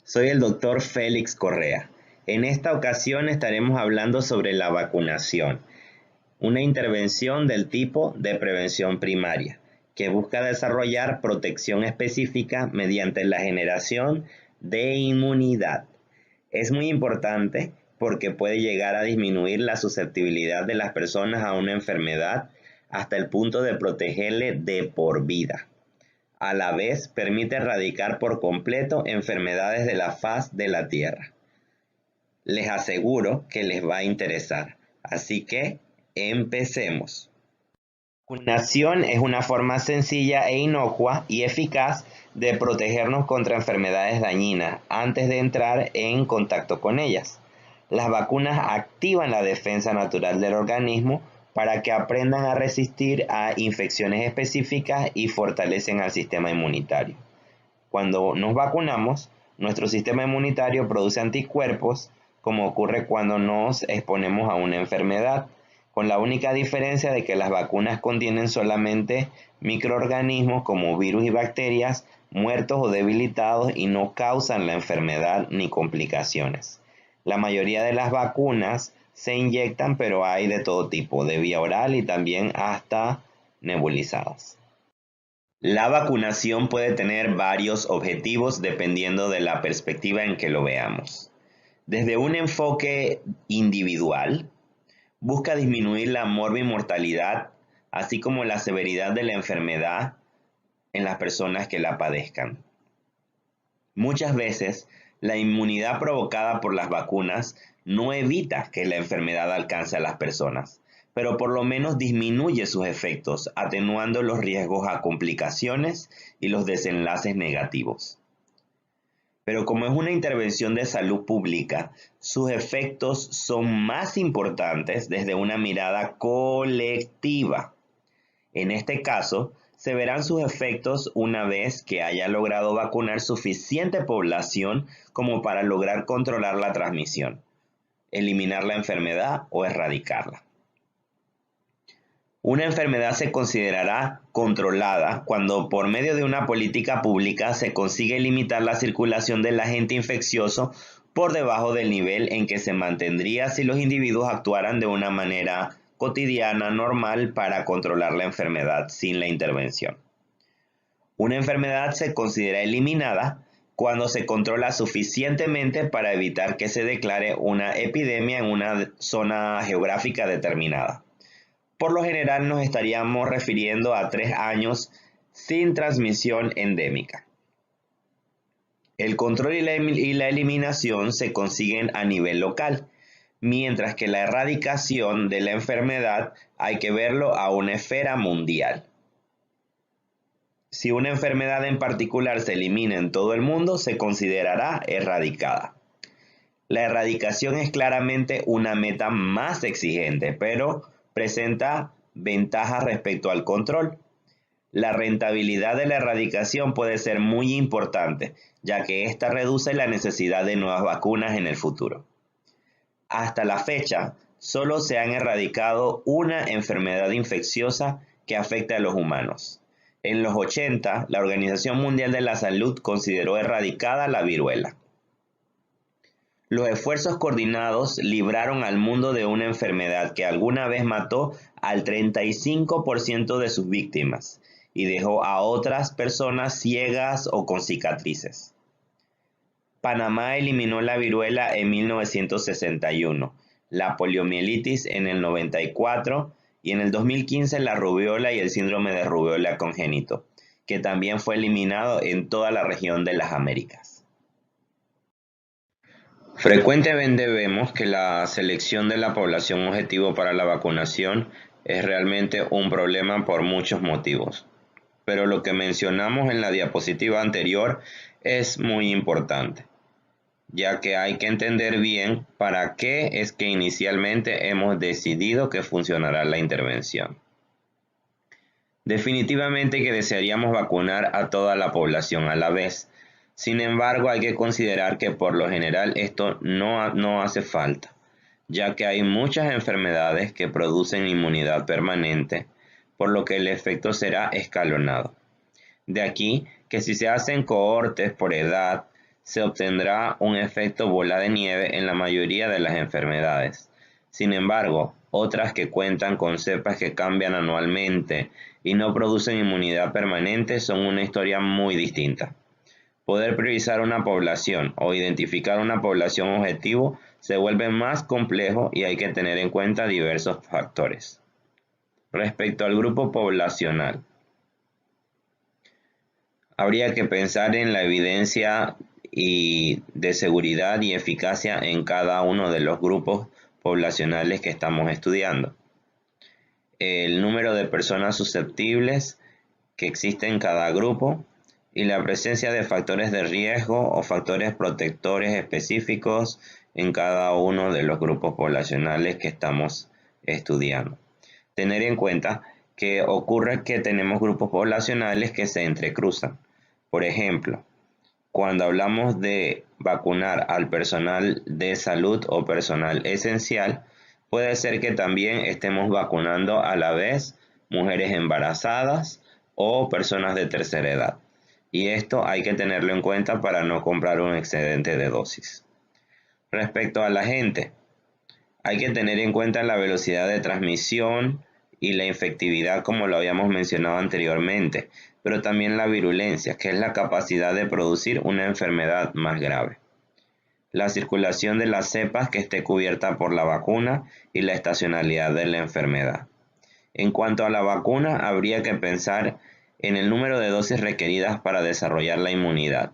Soy el doctor Félix Correa. En esta ocasión estaremos hablando sobre la vacunación, una intervención del tipo de prevención primaria, que busca desarrollar protección específica mediante la generación de inmunidad. Es muy importante porque puede llegar a disminuir la susceptibilidad de las personas a una enfermedad hasta el punto de protegerle de por vida. A la vez, permite erradicar por completo enfermedades de la faz de la Tierra. Les aseguro que les va a interesar, así que empecemos. La vacunación es una forma sencilla e inocua y eficaz de protegernos contra enfermedades dañinas antes de entrar en contacto con ellas. Las vacunas activan la defensa natural del organismo para que aprendan a resistir a infecciones específicas y fortalecen al sistema inmunitario. Cuando nos vacunamos, nuestro sistema inmunitario produce anticuerpos, como ocurre cuando nos exponemos a una enfermedad, con la única diferencia de que las vacunas contienen solamente microorganismos como virus y bacterias muertos o debilitados y no causan la enfermedad ni complicaciones. La mayoría de las vacunas se inyectan, pero hay de todo tipo, de vía oral y también hasta nebulizadas. La vacunación puede tener varios objetivos dependiendo de la perspectiva en que lo veamos. Desde un enfoque individual, busca disminuir la morbimortalidad, así como la severidad de la enfermedad en las personas que la padezcan. Muchas veces, la inmunidad provocada por las vacunas no evita que la enfermedad alcance a las personas, pero por lo menos disminuye sus efectos, atenuando los riesgos a complicaciones y los desenlaces negativos. Pero como es una intervención de salud pública, sus efectos son más importantes desde una mirada colectiva. En este caso, se verán sus efectos una vez que haya logrado vacunar suficiente población como para lograr controlar la transmisión, eliminar la enfermedad o erradicarla. Una enfermedad se considerará controlada cuando por medio de una política pública se consigue limitar la circulación del agente infeccioso por debajo del nivel en que se mantendría si los individuos actuaran de una manera cotidiana, normal, para controlar la enfermedad sin la intervención. Una enfermedad se considera eliminada cuando se controla suficientemente para evitar que se declare una epidemia en una zona geográfica determinada. Por lo general nos estaríamos refiriendo a 3 años sin transmisión endémica. El control y la eliminación se consiguen a nivel local, mientras que la erradicación de la enfermedad hay que verlo a una esfera mundial. Si una enfermedad en particular se elimina en todo el mundo, se considerará erradicada. La erradicación es claramente una meta más exigente, pero presenta ventajas respecto al control. La rentabilidad de la erradicación puede ser muy importante, ya que esta reduce la necesidad de nuevas vacunas en el futuro. Hasta la fecha, solo se han erradicado una enfermedad infecciosa que afecta a los humanos. En los 80, la Organización Mundial de la Salud consideró erradicada la viruela. Los esfuerzos coordinados libraron al mundo de una enfermedad que alguna vez mató al 35% de sus víctimas y dejó a otras personas ciegas o con cicatrices. Panamá eliminó la viruela en 1961, la poliomielitis en el 94 y en el 2015 la rubiola y el síndrome de rubiola congénito, que también fue eliminado en toda la región de las Américas. Frecuentemente vemos que la selección de la población objetivo para la vacunación es realmente un problema por muchos motivos. Pero lo que mencionamos en la diapositiva anterior es muy importante, ya que hay que entender bien para qué es que inicialmente hemos decidido que funcionará la intervención. Definitivamente que desearíamos vacunar a toda la población a la vez. Sin embargo, hay que considerar que por lo general esto no hace falta, ya que hay muchas enfermedades que producen inmunidad permanente, por lo que el efecto será escalonado. De aquí que si se hacen cohortes por edad, se obtendrá un efecto bola de nieve en la mayoría de las enfermedades. Sin embargo, otras que cuentan con cepas que cambian anualmente y no producen inmunidad permanente son una historia muy distinta. Poder priorizar una población o identificar una población objetivo se vuelve más complejo y hay que tener en cuenta diversos factores. Respecto al grupo poblacional, habría que pensar en la evidencia de seguridad y eficacia en cada uno de los grupos poblacionales que estamos estudiando. El número de personas susceptibles que existe en cada grupo y la presencia de factores de riesgo o factores protectores específicos en cada uno de los grupos poblacionales que estamos estudiando. Tener en cuenta que ocurre que tenemos grupos poblacionales que se entrecruzan. Por ejemplo, cuando hablamos de vacunar al personal de salud o personal esencial, puede ser que también estemos vacunando a la vez mujeres embarazadas o personas de tercera edad. Y esto hay que tenerlo en cuenta para no comprar un excedente de dosis. Respecto a la gente, hay que tener en cuenta la velocidad de transmisión y la infectividad, como lo habíamos mencionado anteriormente, pero también la virulencia, que es la capacidad de producir una enfermedad más grave. La circulación de las cepas que esté cubierta por la vacuna y la estacionalidad de la enfermedad. En cuanto a la vacuna, habría que pensar en el número de dosis requeridas para desarrollar la inmunidad.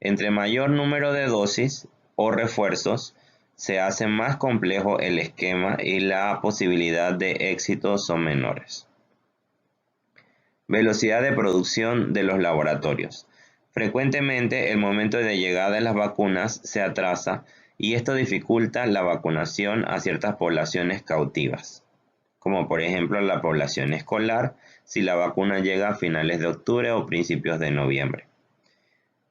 Entre mayor número de dosis o refuerzos, se hace más complejo el esquema y la posibilidad de éxito son menores. Velocidad de producción de los laboratorios. Frecuentemente el momento de llegada de las vacunas se atrasa y esto dificulta la vacunación a ciertas poblaciones cautivas, como por ejemplo la población escolar si la vacuna llega a finales de octubre o principios de noviembre.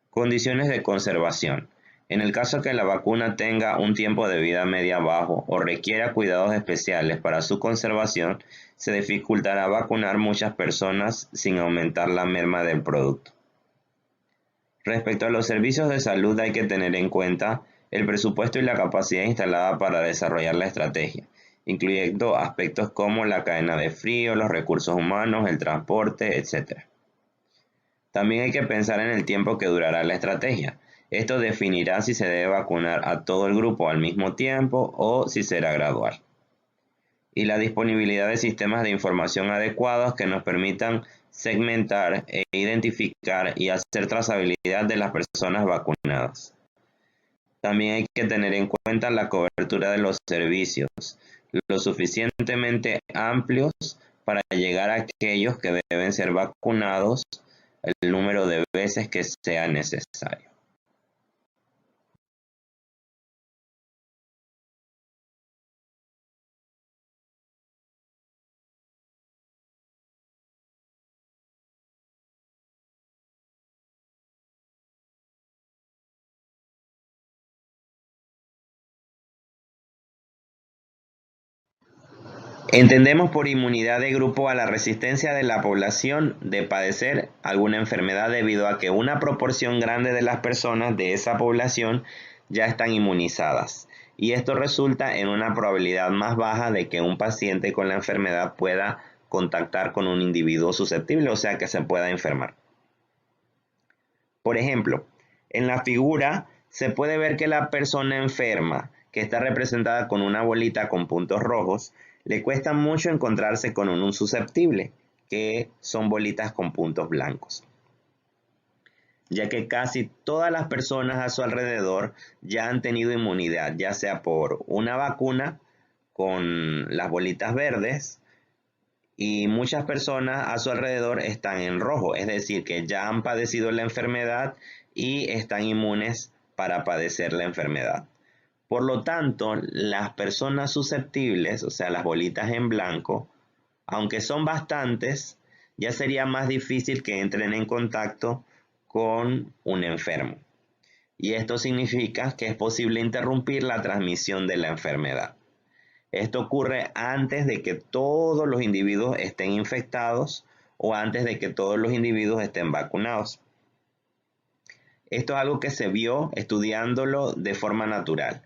Condiciones de conservación. En el caso que la vacuna tenga un tiempo de vida media bajo o requiera cuidados especiales para su conservación, se dificultará vacunar muchas personas sin aumentar la merma del producto. Respecto a los servicios de salud, hay que tener en cuenta el presupuesto y la capacidad instalada para desarrollar la estrategia, incluyendo aspectos como la cadena de frío, los recursos humanos, el transporte, etc. También hay que pensar en el tiempo que durará la estrategia. Esto definirá si se debe vacunar a todo el grupo al mismo tiempo o si será gradual. Y la disponibilidad de sistemas de información adecuados que nos permitan segmentar e identificar y hacer trazabilidad de las personas vacunadas. También hay que tener en cuenta la cobertura de los servicios, lo suficientemente amplios para llegar a aquellos que deben ser vacunados el número de veces que sea necesario. Entendemos por inmunidad de grupo a la resistencia de la población de padecer alguna enfermedad debido a que una proporción grande de las personas de esa población ya están inmunizadas. Y esto resulta en una probabilidad más baja de que un paciente con la enfermedad pueda contactar con un individuo susceptible, o sea que se pueda enfermar. Por ejemplo, en la figura se puede ver que la persona enferma, que está representada con una bolita con puntos rojos, le cuesta mucho encontrarse con un susceptible, que son bolitas con puntos blancos, ya que casi todas las personas a su alrededor ya han tenido inmunidad, ya sea por una vacuna con las bolitas verdes, y muchas personas a su alrededor están en rojo, es decir, que ya han padecido la enfermedad y están inmunes para padecer la enfermedad. Por lo tanto, las personas susceptibles, o sea, las bolitas en blanco, aunque son bastantes, ya sería más difícil que entren en contacto con un enfermo. Y esto significa que es posible interrumpir la transmisión de la enfermedad. Esto ocurre antes de que todos los individuos estén infectados o antes de que todos los individuos estén vacunados. Esto es algo que se vio estudiándolo de forma natural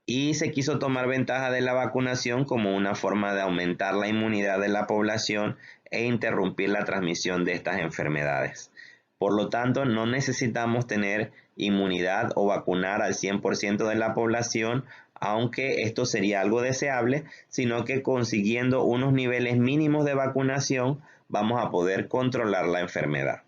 y se quiso tomar ventaja de la vacunación como una forma de aumentar la inmunidad de la población e interrumpir la transmisión de estas enfermedades. Por lo tanto, no necesitamos tener inmunidad o vacunar al 100% de la población, aunque esto sería algo deseable, sino que consiguiendo unos niveles mínimos de vacunación vamos a poder controlar la enfermedad.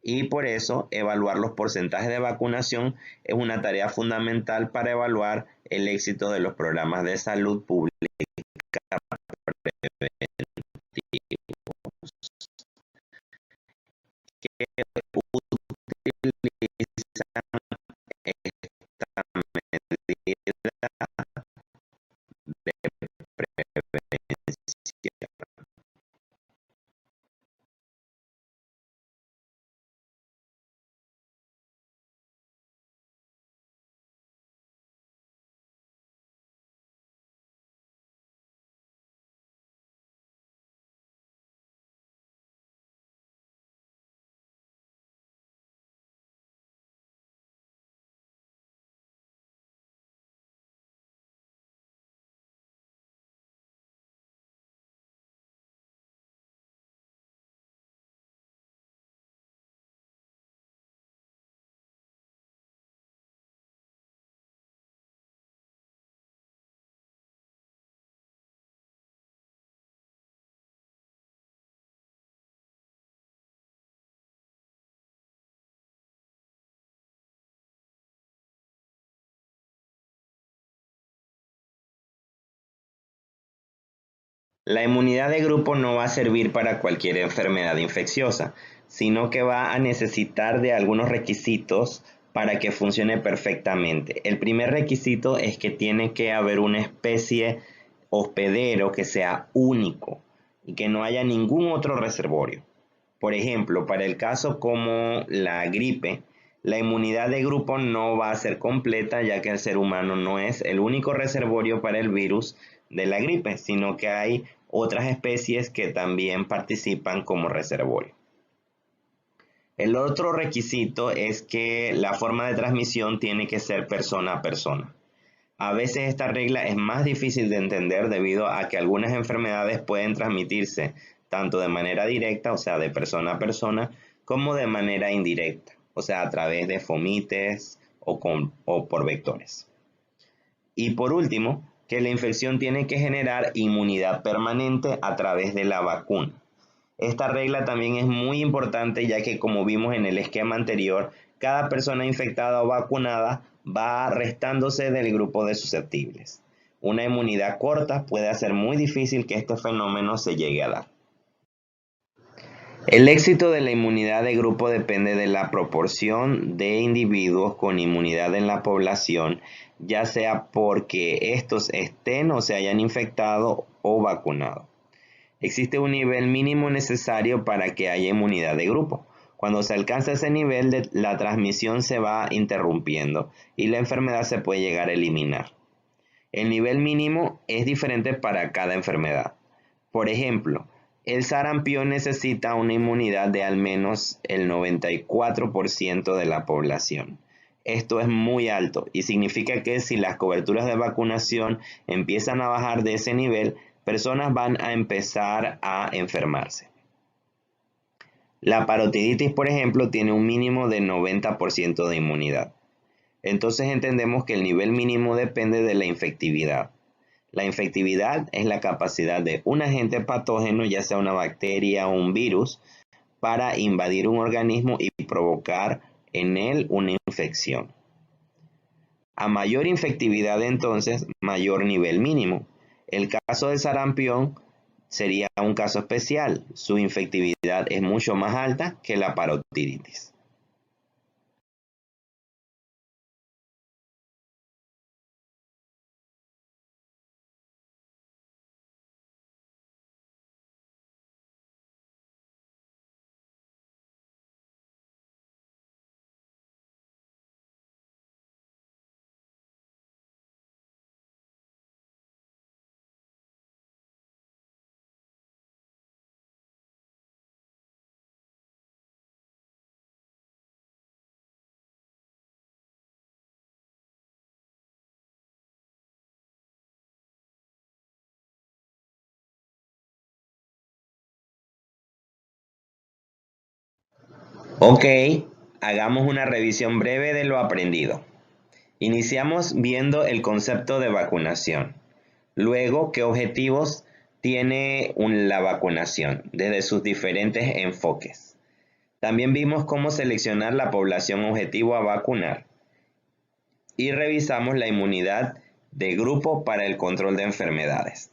Y por eso evaluar los porcentajes de vacunación es una tarea fundamental para evaluar el éxito de los programas de salud pública que utilizan esta medida de prevención. La inmunidad de grupo no va a servir para cualquier enfermedad infecciosa, sino que va a necesitar de algunos requisitos para que funcione perfectamente. El primer requisito es que tiene que haber una especie hospedero que sea único y que no haya ningún otro reservorio. Por ejemplo, para el caso como la gripe, la inmunidad de grupo no va a ser completa, ya que el ser humano no es el único reservorio para el virus de la gripe, sino que hay otras especies que también participan como reservorio. El otro requisito es que la forma de transmisión tiene que ser persona a persona. A veces esta regla es más difícil de entender debido a que algunas enfermedades pueden transmitirse tanto de manera directa, o sea, de persona a persona, como de manera indirecta, o sea, a través de fomites o por vectores. Y por último, que la infección tiene que generar inmunidad permanente a través de la vacuna. Esta regla también es muy importante ya que, como vimos en el esquema anterior, cada persona infectada o vacunada va restándose del grupo de susceptibles. Una inmunidad corta puede hacer muy difícil que este fenómeno se llegue a dar. El éxito de la inmunidad de grupo depende de la proporción de individuos con inmunidad en la población, ya sea porque estos estén o se hayan infectado o vacunado. Existe un nivel mínimo necesario para que haya inmunidad de grupo. Cuando se alcanza ese nivel, la transmisión se va interrumpiendo y la enfermedad se puede llegar a eliminar. El nivel mínimo es diferente para cada enfermedad. Por ejemplo, el sarampión necesita una inmunidad de al menos el 94% de la población. Esto es muy alto y significa que si las coberturas de vacunación empiezan a bajar de ese nivel, personas van a empezar a enfermarse. La parotiditis, por ejemplo, tiene un mínimo de 90% de inmunidad. Entonces entendemos que el nivel mínimo depende de la infectividad. La infectividad es la capacidad de un agente patógeno, ya sea una bacteria o un virus, para invadir un organismo y provocar en él una infección. A mayor infectividad, entonces, mayor nivel mínimo. El caso del sarampión sería un caso especial. Su infectividad es mucho más alta que la parotiditis. Ok, hagamos una revisión breve de lo aprendido. Iniciamos viendo el concepto de vacunación. Luego, ¿qué objetivos tiene la vacunación desde sus diferentes enfoques? También vimos cómo seleccionar la población objetivo a vacunar y revisamos la inmunidad de grupo para el control de enfermedades.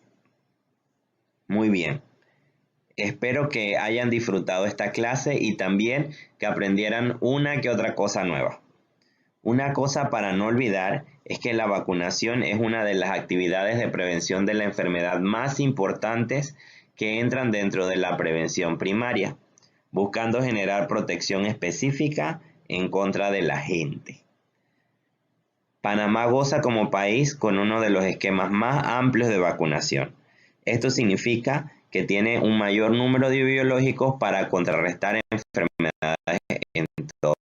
Muy bien. Espero que hayan disfrutado esta clase y también que aprendieran una que otra cosa nueva. Una cosa para no olvidar es que la vacunación es una de las actividades de prevención de la enfermedad más importantes que entran dentro de la prevención primaria, buscando generar protección específica en contra de la gente. Panamá goza como país con uno de los esquemas más amplios de vacunación. Esto significa que tiene un mayor número de biológicos para contrarrestar enfermedades en todo